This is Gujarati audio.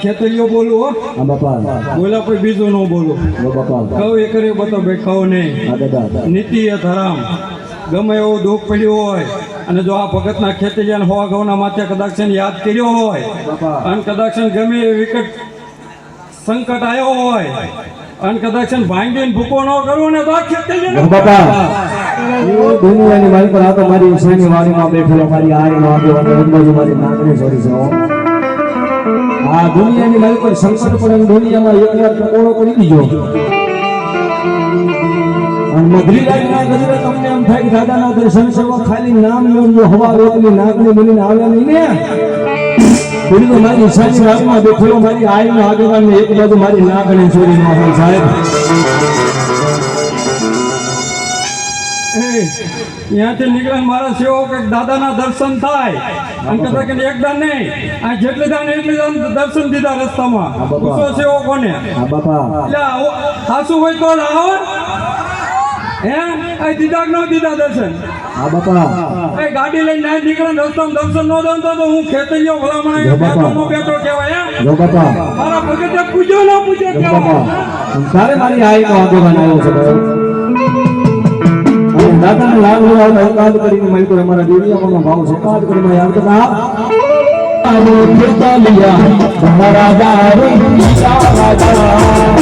ખેતરીઓ બોલું હો. હા બાપા. બોલા કોઈ બીજું ન બોલું. બાપા. કહું એ કર્યું બતો ભાઈ કહું નહીં. હા દાદા. નીતિ એ ધરામ ગમે એવું દુઃખ પડ્યું હોય અને જો આ ભગતના ખેતરિયાને હોવા ગૌના માથે કદાચ યાદ કર્યો હોય અને કદાચ ગમે એ વિકટ સંકટ આવ્યો હોય અને કદાચ ભાંગીને ભૂકો ન કરવો ને તો આ ખેતરિયાને બાપા દુનિયાની મારી પર આ તો મારી ઈશ્વરની વાણીમાં બેઠેલો મારી આરીનો આગેવાનો અંદાજો મારી નાગણી છોડી છે આ દુનિયાની મારી પર સંકટ પડે દુનિયામાં એકવાર ટકોરો કરી દીજો મધરી લાગના ગજરે તમને એમ થાય કે દાદાના દર્શન કરવા ખાલી નામ લો હવા રોકલી નાગની બનીને આવ્યા નહીં ને પેલી તો મારી ઈચ્છાની વાતમાં બેઠેલો મારી આઈનો આગેવાન એક બાજુ મારી નાગણી છોડી નો હોય સાહેબ ત્યાંથી નીકળે મારા સેવક દાદાના દર્શન થાય અને કદાચ એકદા નહીં આ જેટલી દાન એટલી દાન દર્શન દીધા રસ્તામાં પૂછો સેવકોને બાપા એટલે સાસુ હોય તો આવો હે દીધા ન દીધા દર્શન હા બાપા એ ગાડી લઈને ના નીકળે રસ્તામાં દર્શન ન દઉં તો હું ખેતરીઓ ભલામણ બેઠો કહેવાય જો બાપા મારા ભગતે પૂજો ન પૂજો કહેવાય તારે મારી આઈનો આગેવાન આવ્યો છે દાદાને લાભ લેવાનો એકાદ કરીને મળી તો અમારા દેવીયામાં ભાવ છે એકાદ કરીને યાદ કરતા આવો ખેતા લિયા તમારા દારે રાજા